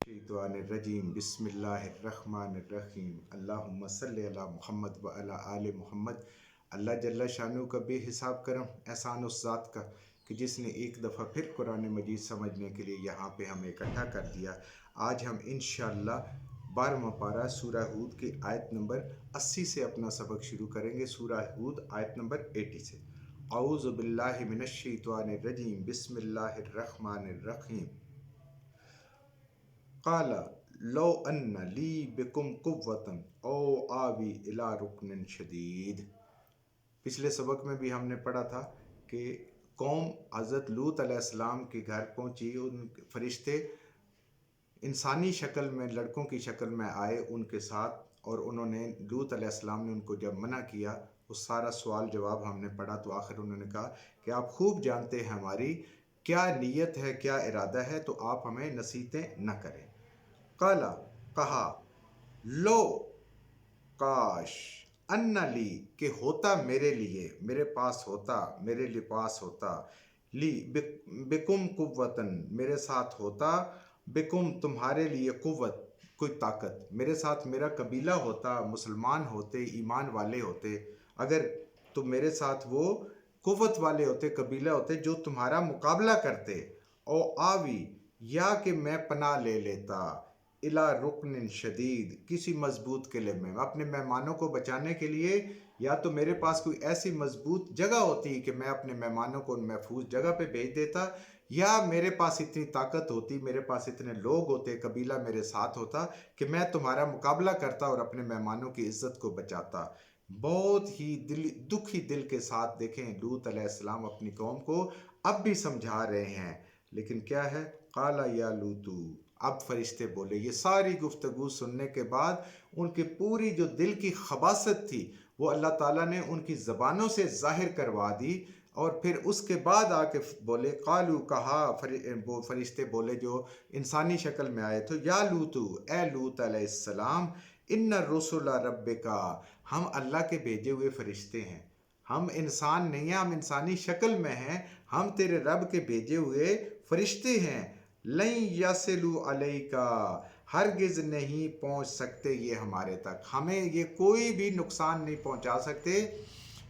शैतानिर्रजीम बिस्मिल्लाहिर्रहमानिर्रहीम अल्लाहुम्मा सल्ली अला मुहम्मद व अला आले मुहम्मद। अल्लाह जल्ला शानु का बेहिसाब करम एहसान उस ज़ात का कि जिसने एक दफ़ा फिर कुरान मजीद समझने के लिए यहाँ पे हमें इकट्ठा कर दिया। आज हम इंशाअल्लाह 12वां पारा सूरह हूद की आयत नंबर 80 से अपना सबक शुरू करेंगे। सूरह हूद आयत नंबर 80 से। औज़ु बिल्लाहि मिनश शैतानिर्रजीम बिस्मिल्लाहिर्रहमानिर्रहीम। क़ाला लो अन्न ली बिकुम कुव्वतन औ आवी इला रुकनिन शदीद। पिछले सबक में भी हमने पढ़ा था कि कौम हज़रत लूत अलैहिस्सलाम के घर पहुंची। उन फरिश्ते इंसानी शक्ल में, लड़कों की शक्ल में आए उनके साथ, और उन्होंने लूत अलैहिस्सलाम ने उनको जब मना किया, उस सारा सवाल जवाब हमने पढ़ा। तो आखिर उन्होंने कहा कि आप खूब जानते हैं हमारी क्या नीयत है, क्या इरादा है, तो आप हमें नसीहतें न करें। काला कहा, लो काश, अन्ना ली के होता मेरे लिए, मेरे पास होता, मेरे लिए पास होता, ली बिकुम कुव्वतन मेरे साथ होता, बिकुम तुम्हारे लिए कुव्वत कोई ताकत, मेरे साथ मेरा कबीला होता, मुसलमान होते, ईमान वाले होते। अगर तुम मेरे साथ वो कुव्वत वाले होते, कबीला होते जो तुम्हारा मुकाबला करते, ओ आवी या कि मैं पनाह ले लेता, इला रुकनिन शदीद किसी मजबूत किले में, अपने मेहमानों को बचाने के लिए, या तो मेरे पास कोई ऐसी मजबूत जगह होती कि मैं अपने मेहमानों को महफूज जगह पे भेज देता, या मेरे पास इतनी ताकत होती, मेरे पास इतने लोग होते, कबीला मेरे साथ होता कि मैं तुम्हारा मुकाबला करता और अपने मेहमानों की इज्जत को बचाता। बहुत ही दुखी दिल के साथ देखें लूत अलैहिस्सलाम अपनी कौम को अब भी समझा रहे हैं, लेकिन क्या है, काला या लूतू। अब फरिश्ते बोले, ये सारी गुफ्तगू सुनने के बाद उनकी पूरी जो दिल की खबासत थी वो अल्लाह ताला ने उनकी ज़बानों से ज़ाहिर करवा दी। और फिर उसके बाद आके बोले, कालू कहा, वो फरिश्ते बोले जो इंसानी शक्ल में आए, तो या लूतू, ए लूत अलैहिस्सलाम, इन्ना रसूला रब्बिका, हम अल्लाह के भेजे हुए फरिश्ते हैं, हम इंसान नहीं हैं, हम इंसानी शक्ल में हैं, हम तेरे रब के भेजे हुए फरिश्ते हैं। लई यासिलु अलैका, हरगिज नहीं पहुंच सकते ये हमारे तक, हमें ये कोई भी नुकसान नहीं पहुंचा सकते,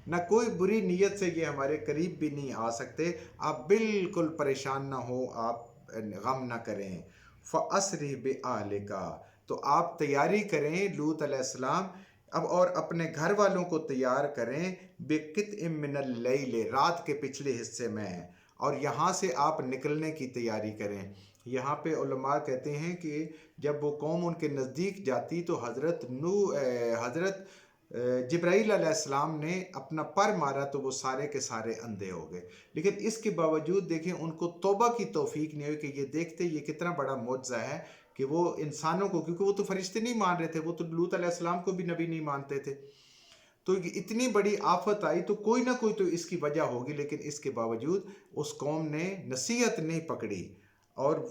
न कोई बुरी नीयत से ये हमारे करीब भी नहीं आ सकते। आप बिल्कुल परेशान ना हो, आप गम ना करें। फ़अस्रि बिअहलिका, तो आप तैयारी करें लूत अलैहिस्सलाम अब, और अपने घर वालों को तैयार करें, बिक़ित्इम मिनल लैल, रात के पिछले हिस्से में, और यहाँ से आप निकलने की तैयारी करें। यहाँ पे उलमा कहते हैं कि जब वो कौम उनके नज़दीक जाती तो हज़रत जिब्राईल अलैहिस्सलाम ने अपना पर मारा तो वो सारे के सारे अंधे हो गए। लेकिन इसके बावजूद देखें उनको तौबा की तौफीक नहीं हुई कि ये देखते ये कितना बड़ा मौजज़ा है कि वो इंसानों को, क्योंकि वो तो फरिश्ते नहीं मान रहे थे, वो तो लूत अलैहिस्सलाम को भी नबी नहीं मानते थे, तो इतनी बड़ी आफत आई तो कोई ना कोई तो इसकी वजह होगी। लेकिन इसके बावजूद उस कौम ने नसीहत नहीं पकड़ी, और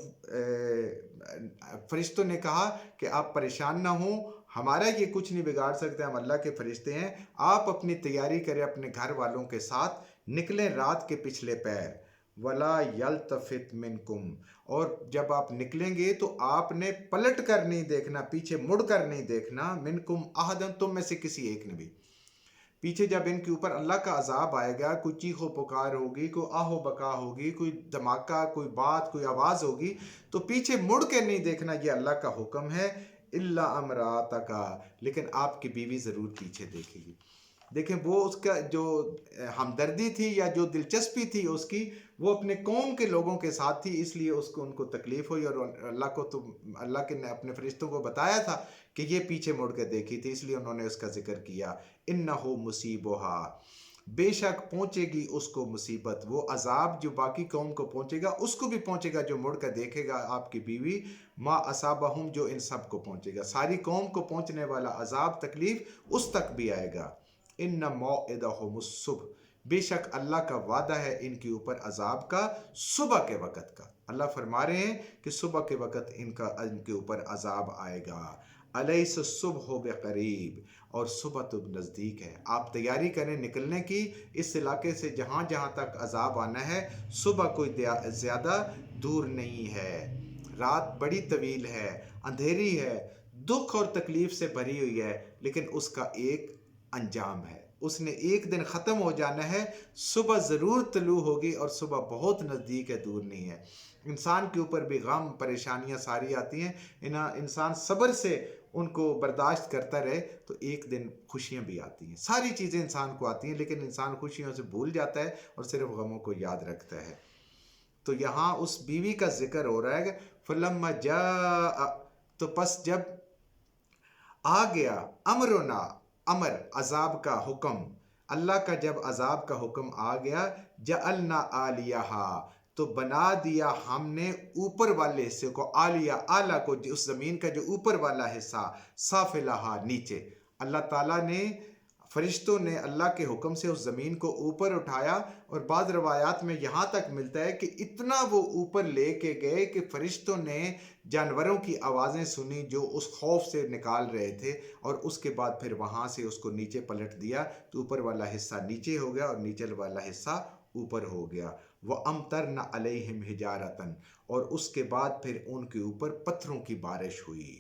फरिश्तों ने कहा कि आप परेशान ना हो, हमारा ये कुछ नहीं बिगाड़ सकते, हम अल्लाह के फरिश्ते हैं, आप अपनी तैयारी करें, अपने घर वालों के साथ निकलें रात के पिछले पैर। वला यल्तफित मिनकुम, और जब आप निकलेंगे तो आपने पलट कर नहीं देखना, पीछे मुड़ कर नहीं देखना, मिनकुम अहदन, तुम में से किसी एक ने भी। पीछे जब इनके ऊपर अल्लाह का अजाब आएगा, कोई चीखो पुकार होगी, कोई आहो बका होगी, कोई धमाका, कोई बात, कोई आवाज़ होगी, तो पीछे मुड़ के नहीं देखना, ये अल्लाह का हुक्म है। इल्ला अमरातका, लेकिन आपकी बीवी ज़रूर पीछे देखेगी। देखें वो उसका जो हमदर्दी थी या जो दिलचस्पी थी उसकी, वो अपने कौम के लोगों के साथ थी, इसलिए उसको उनको तकलीफ़ हुई, और अल्लाह को तो अल्लाह के ने अपने फरिश्तों को बताया था कि ये पीछे मुड़ के देखी थी, इसलिए उन्होंने उसका जिक्र किया। इन्नहु मुसीबहा, बेशक पहुँचेगी उसको मुसीबत, वो अजाब जो बाकी कौम को पहुँचेगा उसको भी पहुँचेगा जो मुड़ कर देखेगा आपकी बीवी, माँ असाबहुम, जो इन सब को पहुँचेगा, सारी कौम को पहुँचने वाला अजाब तकलीफ़ उस तक भी आएगा। इन्ना मौइदहुमुस्सुब्ह, बेशक अल्लाह का वादा है इनके ऊपर अजाब का सुबह के वक़्त का। अल्लाह फरमा रहे हैं कि सुबह के वक़्त इनके ऊपर अजाब आएगा। अलैस सुब्ह बिक़रीब, और सुबह तो नज़दीक है, आप तैयारी करें निकलने की इस इलाके से, जहाँ जहाँ तक अजाब आना है, सुबह कोई ज़्यादा दूर नहीं है। رات بڑی طویل ہے، اندھیری ہے، دکھ اور تکلیف سے بھری ہوئی ہے، لیکن اس کا ایک انجام ہے، اس نے ایک دن ختم ہو جانا ہے، صبح ضرور طلوع ہوگی اور صبح بہت نزدیک ہے، دور نہیں ہے۔ انسان کے اوپر بھی غم پریشانیاں ساری آتی ہیں، انسان صبر سے ان کو برداشت کرتا رہے تو ایک دن خوشیاں بھی آتی ہیں، ساری چیزیں انسان کو آتی ہیں، لیکن انسان خوشیوں سے بھول جاتا ہے اور صرف غموں کو یاد رکھتا ہے۔ تو یہاں اس بیوی کا ذکر ہو رہا ہے کہ فلما جاء، تو پس جب آ گیا امرنا، امر عذاب کا حکم، اللہ کا جب عذاب کا حکم آ گیا، جعلنا عالیہا، تو بنا دیا ہم نے اوپر والے حصے کو، عالیہ اعلیٰ کو، اس زمین کا جو اوپر والا حصہ، سافلہا نیچے، اللہ تعالیٰ نے فرشتوں نے اللہ کے حکم سے اس زمین کو اوپر اٹھایا، اور بعض روایات میں یہاں تک ملتا ہے کہ اتنا وہ اوپر لے کے گئے کہ فرشتوں نے جانوروں کی آوازیں سنی جو اس خوف سے نکال رہے تھے، اور اس کے بعد پھر وہاں سے اس کو نیچے پلٹ دیا، تو اوپر والا حصہ نیچے ہو گیا اور نیچے والا حصہ اوپر ہو گیا۔ وَأَمْطَرْنَ عَلَيْهِمْ حِجَارَةً، اور اس کے بعد پھر ان کے اوپر پتھروں کی بارش ہوئی،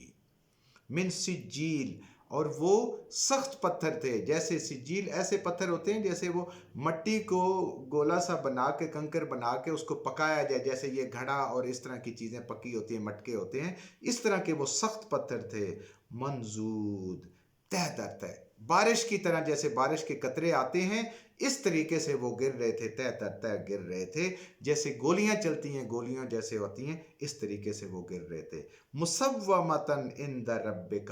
من سجیل، اور وہ سخت پتھر تھے، جیسے سجیل ایسے پتھر ہوتے ہیں جیسے وہ مٹی کو گولا سا بنا کے، کنکر بنا کے اس کو پکایا جائے، جیسے یہ گھڑا اور اس طرح کی چیزیں پکی ہوتی ہیں، مٹکے ہوتے ہیں، اس طرح کے وہ سخت پتھر تھے، منضود، تہ در تہ، بارش کی طرح، جیسے بارش کے قطرے آتے ہیں اس طریقے سے وہ گر رہے تھے، تہ در تہ گر رہے تھے، جیسے گولیاں چلتی ہیں، گولیاں جیسے ہوتی ہیں اس طریقے سے وہ گر رہے تھے، مصومتن عند ربک،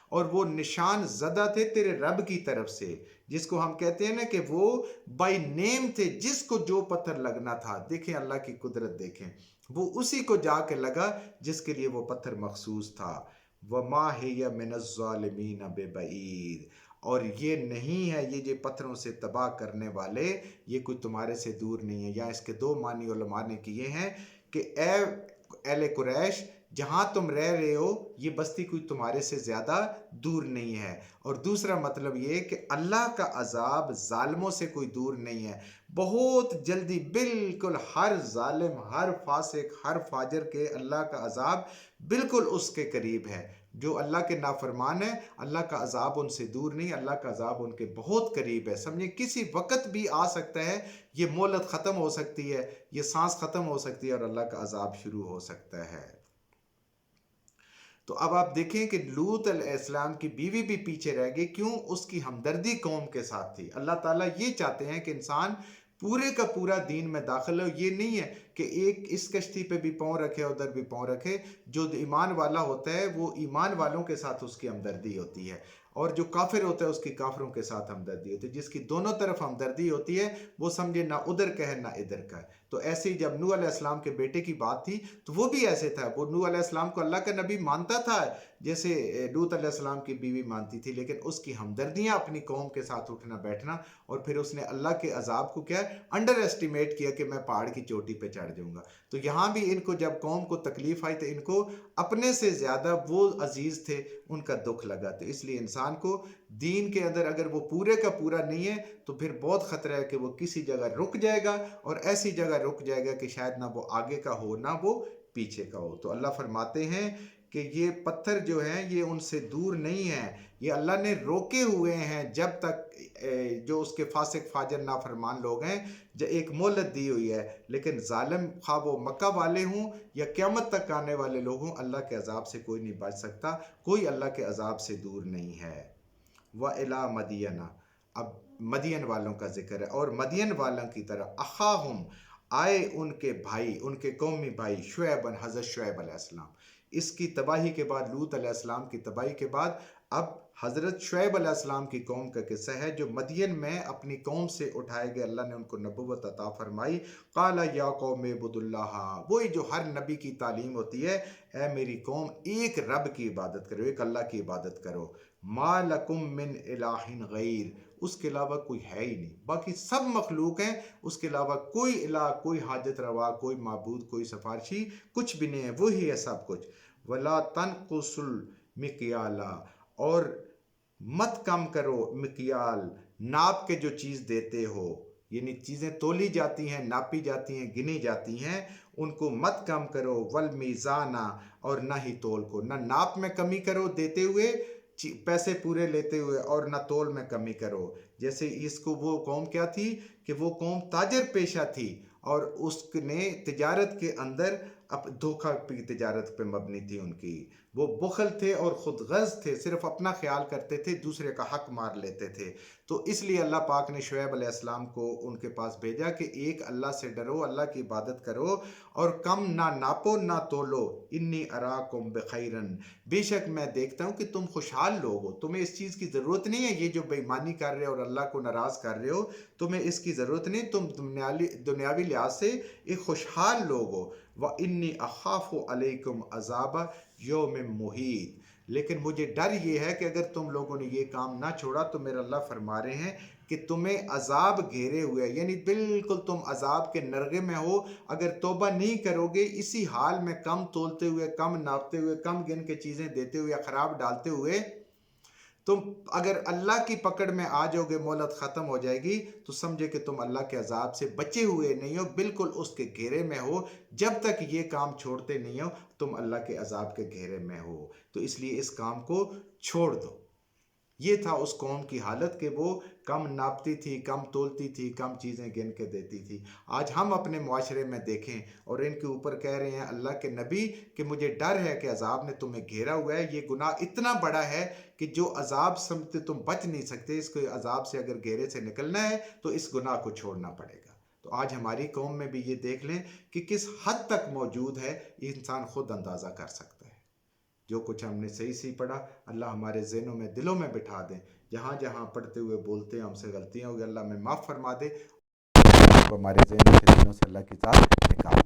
اور وہ نشان زدہ تھے تیرے رب کی طرف سے، جس کو ہم کہتے ہیں نا کہ وہ بائی نیم تھے، جس کو جو پتھر لگنا تھا، دیکھیں اللہ کی قدرت دیکھیں، وہ اسی کو جا کے لگا جس کے لیے وہ پتھر مخصوص تھا۔ وَمَا هِيَ مِنَ الظَّالِمِينَ بِبَعِيدٍ، اور یہ نہیں ہے، یہ جو پتھروں سے تباہ کرنے والے، یہ کوئی تمہارے سے دور نہیں ہے۔ یا اس کے دو معنی علماء نے کیے ہیں کہ اے اہل قریش، جہاں تم رہ رہے ہو یہ بستی کوئی تمہارے سے زیادہ دور نہیں ہے، اور دوسرا مطلب یہ کہ اللہ کا عذاب ظالموں سے کوئی دور نہیں ہے، بہت جلدی بالکل ہر ظالم، ہر فاسق، ہر فاجر کے اللہ کا عذاب بالکل اس کے قریب ہے۔ جو اللہ کے نافرمان ہیں اللہ کا عذاب ان سے دور نہیں، اللہ کا عذاب ان کے بہت قریب ہے، سمجھیں کسی وقت بھی آ سکتا ہے، یہ مہلت ختم ہو سکتی ہے، یہ سانس ختم ہو سکتی ہے اور اللہ کا عذاب شروع ہو سکتا ہے۔ تو اب آپ دیکھیں کہ لوط علیہ السلام کی بیوی بھی پیچھے رہ گئی، کیوں؟ اس کی ہمدردی قوم کے ساتھ تھی۔ اللہ تعالیٰ یہ چاہتے ہیں کہ انسان پورے کا پورا دین میں داخل ہو، یہ نہیں ہے کہ ایک اس کشتی پہ بھی پاؤں رکھے ادھر بھی پاؤں رکھے، جو ایمان والا ہوتا ہے وہ ایمان والوں کے ساتھ اس کی ہمدردی ہوتی ہے، اور جو کافر ہوتا ہے اس کی کافروں کے ساتھ ہمدردی ہوتی ہے، جس کی دونوں طرف ہمدردی ہوتی ہے وہ سمجھے نہ ادھر کا ہے نہ ادھر کا ہے۔ تو ایسے ہی جب نوح علیہ السلام کے بیٹے کی بات تھی تو وہ بھی ایسے تھا، وہ نوح علیہ السلام کو اللہ کا نبی مانتا تھا جیسے لوط علیہ السلام کی بیوی مانتی تھی، لیکن اس کی ہمدردیاں اپنی قوم کے ساتھ اٹھنا بیٹھنا، اور پھر اس نے اللہ کے عذاب کو کیا انڈر ایسٹیمیٹ کیا کہ میں پہاڑ کی چوٹی پہ چڑھ جاؤں گا۔ تو یہاں بھی ان کو جب قوم کو تکلیف آئی تو ان کو اپنے سے زیادہ وہ عزیز تھے، ان کا دکھ لگا، تو اس لیے انسان کو دین کے اندر اگر وہ پورے کا پورا نہیں ہے تو پھر بہت خطرہ ہے کہ وہ کسی جگہ رک جائے گا، اور ایسی جگہ رک جائے گا کہ شاید نہ وہ آگے کا ہو نہ وہ پیچھے کا ہو۔ تو اللہ فرماتے ہیں کہ یہ پتھر جو ہیں یہ ان سے دور نہیں ہیں، یہ اللہ نے روکے ہوئے ہیں جب تک جو اس کے فاسق فاجر نافرمان لوگ ہیں، جو ایک مہلت دی ہوئی ہے، لیکن ظالم خواہ وہ مکہ والے ہوں یا قیامت تک آنے والے لوگ ہوں، اللہ کے عذاب سے کوئی نہیں بچ سکتا، کوئی اللہ کے عذاب سے دور نہیں ہے۔ وَإِلَىٰ مَدْيَنَ، اب مدین والوں کا ذکر ہے، اور مدین والوں کی طرح اخاہم، آئے ان کے بھائی، ان کے قومی بھائی، شعیبًا، حضرت شعیب علیہ السلام۔ اس کی تباہی کے بعد، لوط علیہ السلام کی تباہی کے بعد، اب حضرت شعیب علیہ السلام کی قوم کا قصہ ہے جو مدین میں اپنی قوم سے اٹھائے گئے، اللہ نے ان کو نبوت عطا فرمائی۔ قال یا قوم اعبدوا اللہ، وہی جو ہر نبی کی تعلیم ہوتی ہے، اے میری قوم ایک رب کی عبادت کرو، ایک اللہ کی عبادت کرو، ما لکم من الہ غیر، اس کے علاوہ کوئی ہے ہی نہیں، باقی سب مخلوق ہیں، اس کے علاوہ کوئی الہ، کوئی حاجت روا، کوئی معبود، کوئی سفارشی کچھ بھی نہیں ہے، وہی ہے سب کچھ۔ ولا تنقصوا المکیال، اور مت کم کرو مکیال، ناپ کے جو چیز دیتے ہو، यानी चीज़ें तोली जाती हैं, नापी जाती हैं, गिनी जाती हैं, उनको मत कम करो। वल मीज़ाना, और ना ही तोल को, ना नाप में कमी करो देते हुए, पैसे पूरे लेते हुए, और ना तोल में कमी करो। जैसे इसको, वो कौम क्या थी कि वो कौम ताजर पेशा थी, और उसने तिजारत के अंदर अब धोखा की तिजारत पे मबनी थी उनकी। वो बुखल थे और खुद गर्ज थे, सिर्फ अपना ख्याल करते थे, दूसरे का हक मार लेते थे। तो इसलिए अल्लाह पाक ने शुएब अलैहिस्सलाम को उनके पास भेजा कि एक अल्लाह से डरो, अल्लाह की इबादत करो, और कम ना नापो ना तोलो। इन्नी अराकुम बखैरन, बेशक मैं देखता हूँ कि तुम खुशहाल लोग हो, तुम्हें इस चीज़ की ज़रूरत नहीं है, ये जो बेईमानी कर रहे हो और अल्लाह को नाराज़ कर रहे हो, तुम्हें इसकी ज़रूरत नहीं, तुम दुनियावी लिहाज से एक खुशहाल लोग हो। व इन्नी अखाफ़ु अलैकुम अज़ाब यौम मुहीत, लेकिन मुझे डर ये है कि अगर तुम लोगों ने ये काम ना छोड़ा तो मेरा अल्लाह फरमा रहे हैं कि तुम्हें अजाब घेरे हुए है, यानी बिल्कुल तुम अजाब के नरगे में हो। अगर तौबा नहीं करोगे, इसी हाल में कम तोलते हुए, कम नापते हुए, कम गिन के चीज़ें देते हुए, खराब डालते हुए, तुम अगर अल्लाह की पकड़ में आ जाओगे, मोहलत ख़त्म हो जाएगी, तो समझे कि तुम अल्लाह के अजाब से बचे हुए नहीं हो, बिल्कुल उसके घेरे में हो। जब तक ये काम छोड़ते नहीं हो, तुम अल्लाह के अजाब के घेरे में हो। तो इसलिए इस काम को छोड़ दो। ये था उस कौम की हालत कि वो कम नापती थी, कम तोलती थी, कम चीज़ें गिन के देती थी। आज हम अपने मुआशरे में देखें और इनके ऊपर कह रहे हैं अल्लाह के नबी कि मुझे डर है कि अजाब ने तुम्हें घेरा हुआ है, ये गुनाह इतना बड़ा है कि जो अजाब से तुम बच नहीं सकते, इसको अजाब से अगर घेरे से निकलना है तो इस गुनाह को छोड़ना पड़ेगा। तो आज हमारी कौम में भी ये देख लें कि किस हद तक मौजूद है, इंसान खुद अंदाज़ा कर सकता है। जो कुछ हमने सही सही पढ़ा, अल्लाह हमारे ज़हनों में, दिलों में बिठा दें। जहाँ जहाँ पढ़ते हुए बोलते हैं हमसे गलतियाँ होगी, अल्लाह में माफ़ फरमा दे, हमारे ज़हनों से, दिलों से अल्लाह की ज़ात निकाल।